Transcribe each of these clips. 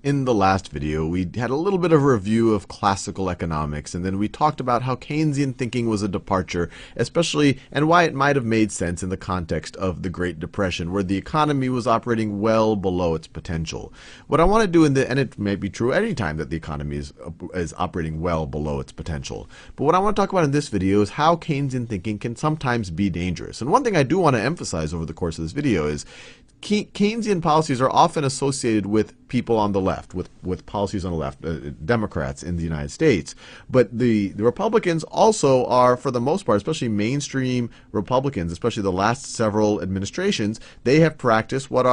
In the last video, we had a little bit of a review of classical economics, and then we talked about how Keynesian thinking was a departure, especially, and why it might have made sense in the context of the Great Depression, where the economy was operating well below its potential. What I want to do and it may be true any time that the economy is operating well below its potential. But what I want to talk about in this video is how Keynesian thinking can sometimes be dangerous. And one thing I do want to emphasize over the course of this video is Keynesian policies are often associated with people on the left, with policies on the left, Democrats in the United States. But the Republicans also are, for the most part, especially mainstream Republicans, especially the last several administrations, they have practiced what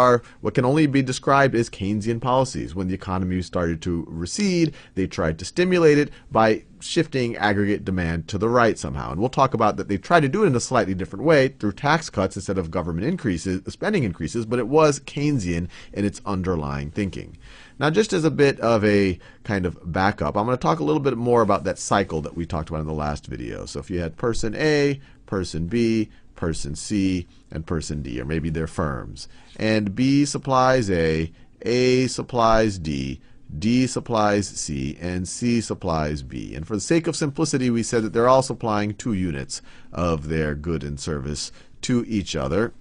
can only be described as Keynesian policies. When the economy started to recede, they tried to stimulate it by shifting aggregate demand to the right somehow. And we'll talk about that they tried to do it in a slightly different way through tax cuts instead of government increases, spending increases, but it was Keynesian in its underlying thinking. Now, just as a bit of a kind of backup, I'm going to talk a little bit more about that cycle that we talked about in the last video. So if you had person A, person B, person C, and person D, or maybe they're firms, and B supplies A supplies D supplies C, and C supplies B. And for the sake of simplicity, we said that they're all supplying 2 units of their good and service to each other.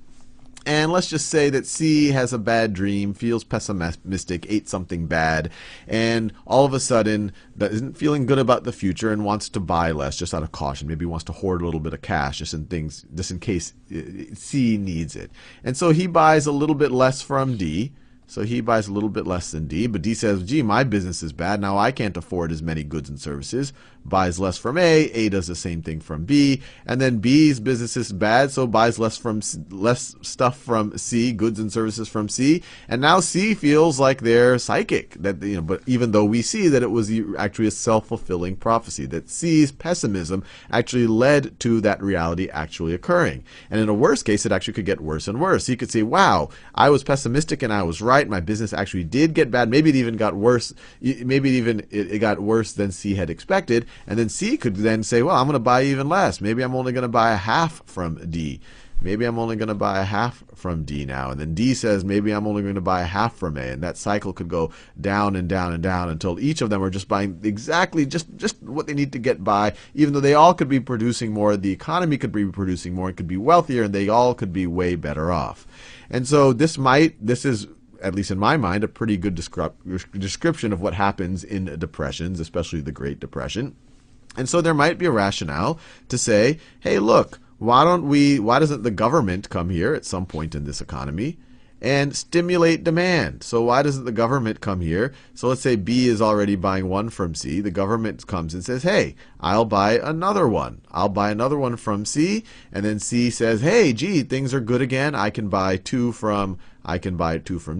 And let's just say that C has a bad dream, feels pessimistic, ate something bad, and all of a sudden isn't feeling good about the future and wants to buy less just out of caution. Maybe wants to hoard a little bit of cash just in case C needs it. And so he buys a little bit less from D. So he buys a little bit less than D, but D says, gee, my business is bad. Now I can't afford as many goods and services. Buys less from A does the same thing from B, and then B's business is bad, so buys less stuff from C, goods and services from C, and now C feels like they're psychic. But even though we see that it was actually a self-fulfilling prophecy, that C's pessimism actually led to that reality actually occurring. And in a worst case, it actually could get worse and worse. He could say, wow, I was pessimistic and I was right. My business actually did get bad. Maybe it even got worse. Maybe it got worse than C had expected. And then C could then say, well, I'm going to buy even less. Maybe I'm only going to buy a half from D. Maybe I'm only going to buy a half from D now. And then D says, maybe I'm only going to buy a half from A. And that cycle could go down and down and down until each of them are just buying exactly just what they need to get by, even though they all could be producing more. The economy could be producing more. It could be wealthier, and they all could be way better off. And so this is, at least in my mind, a pretty good description of what happens in depressions, especially the Great Depression. And so there might be a rationale to say, hey, look, why doesn't the government come here at some point in this economy and stimulate demand? So why doesn't the government come here? So let's say B is already buying 1 from C. The government comes and says, hey, I'll buy another one. I'll buy another one from C. And then C says, hey, gee, things are good again. I can buy 2 from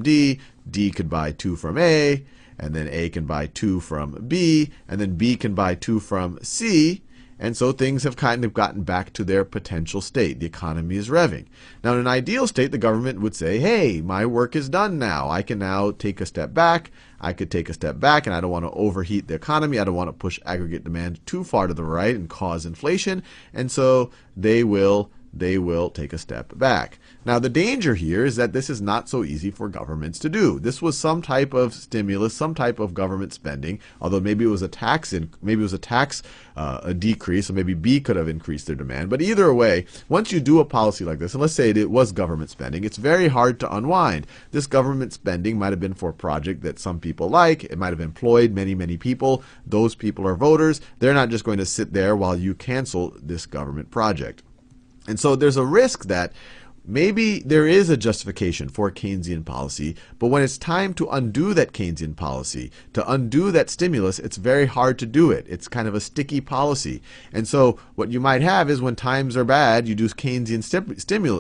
D. D could buy 2 from A. And then A can buy 2 from B. And then B can buy 2 from C. And so things have kind of gotten back to their potential state. The economy is revving. Now, in an ideal state, the government would say, hey, my work is done now. I can now take a step back. I could take a step back, and I don't want to overheat the economy. I don't want to push aggregate demand too far to the right and cause inflation. And so they will take a step back. Now, the danger here is that this is not so easy for governments to do. This was some type of stimulus, some type of government spending, although maybe it was a tax decrease, so maybe B could have increased their demand. But either way, once you do a policy like this, and let's say it was government spending, it's very hard to unwind. This government spending might have been for a project that some people like. It might have employed many, many people. Those people are voters. They're not just going to sit there while you cancel this government project. And so there's a risk that maybe there is a justification for Keynesian policy, but when it's time to undo that Keynesian policy, to undo that stimulus, it's very hard to do it. It's kind of a sticky policy. And so what you might have is when times are bad, you do Keynesian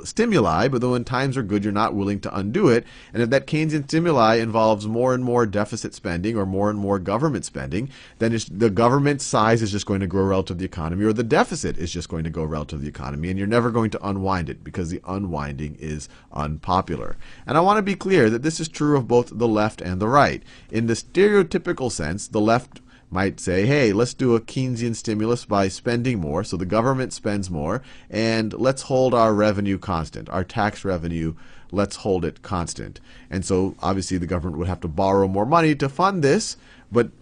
stimuli, but then when times are good, you're not willing to undo it. And if that Keynesian stimuli involves more and more deficit spending or more government spending, then the government size is just going to grow relative to the economy, or the deficit is just going to go relative to the economy, and you're never going to unwind it because the unwinding is unpopular. And I want to be clear that this is true of both the left and the right. In the stereotypical sense, the left might say, hey, let's do a Keynesian stimulus by spending more, so the government spends more, and let's hold our revenue constant, our tax revenue, let's hold it constant. And so obviously the government would have to borrow more money to fund this,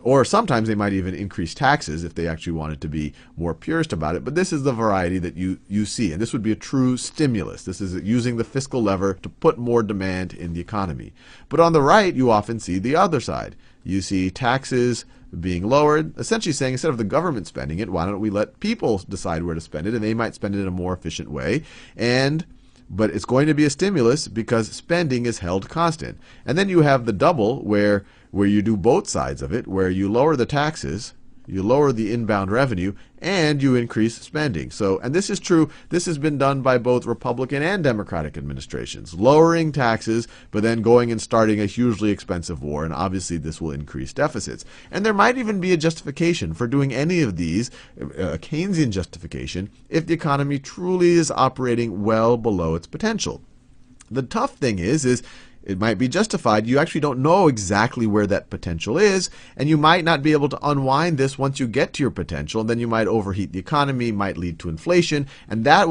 or sometimes they might even increase taxes if they actually wanted to be more purist about it. But this is the variety that you see. And this would be a true stimulus. This is using the fiscal lever to put more demand in the economy. But on the right, you often see the other side. You see taxes being lowered, essentially saying instead of the government spending it, why don't we let people decide where to spend it, and they might spend it in a more efficient way. But it's going to be a stimulus because spending is held constant. And then you have the double where you do both sides of it, where you lower the taxes, you lower the inbound revenue, and you increase spending. And this is true. This has been done by both Republican and Democratic administrations, lowering taxes, but then going and starting a hugely expensive war. And obviously this will increase deficits. And there might even be a justification for doing any of these, a Keynesian justification, if the economy truly is operating well below its potential. The tough thing is it might be justified. You actually don't know exactly where that potential is, and you might not be able to unwind this once you get to your potential, and then you might overheat the economy, might lead to inflation, and that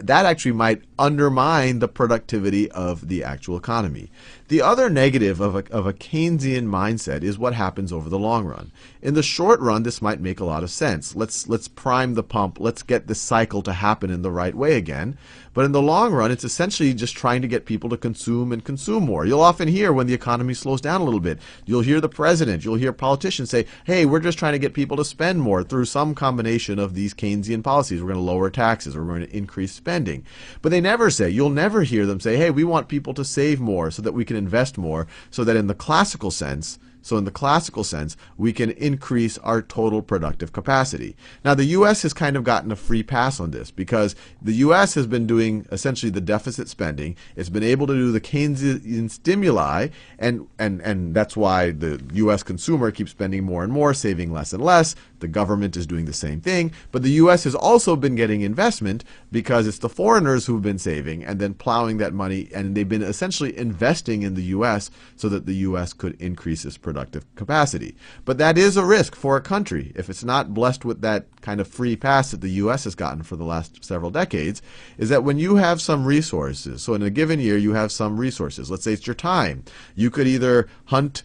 actually might undermine the productivity of the actual economy. The other negative of a Keynesian mindset is what happens over the long run. In the short run, this might make a lot of sense. Let's prime the pump. Let's get this cycle to happen in the right way again. But in the long run, it's essentially just trying to get people to consume and consume more. You'll often hear when the economy slows down a little bit, you'll hear the president, you'll hear politicians say, hey, we're just trying to get people to spend more through some combination of these Keynesian policies. We're going to lower taxes, or we're going to increase spending. But they never say, you'll never hear them say, hey, we want people to save more so that we can invest more, so that in the classical sense, we can increase our total productive capacity. Now, the U.S. has kind of gotten a free pass on this because the U.S. has been doing essentially the deficit spending. It's been able to do the Keynesian stimuli, and that's why the U.S. consumer keeps spending more and more, saving less and less. The government is doing the same thing. But the U.S. has also been getting investment because it's the foreigners who've been saving and then plowing that money, and they've been essentially investing in the U.S. so that the U.S. could increase its productive capacity. But that is a risk for a country. If it's not blessed with that kind of free pass that the U.S. has gotten for the last several decades, is that when you have some resources, so in a given year you have some resources, let's say it's your time, you could either hunt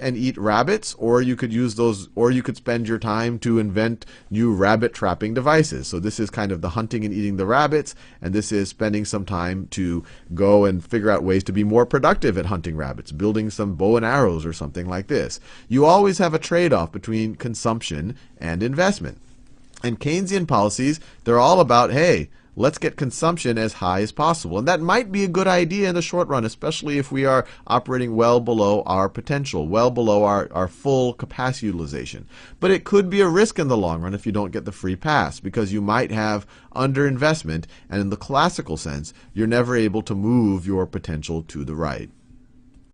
and eat rabbits, or you could spend your time to invent new rabbit trapping devices. So this is kind of the hunting and eating the rabbits, and this is spending some time to go and figure out ways to be more productive at hunting rabbits, building some bow and arrows or something like this. You always have a trade-off between consumption and investment. And Keynesian policies, they're all about, hey, let's get consumption as high as possible. And that might be a good idea in the short run, especially if we are operating well below our potential, well below our full capacity utilization. But it could be a risk in the long run if you don't get the free pass, because you might have underinvestment, and in the classical sense, you're never able to move your potential to the right.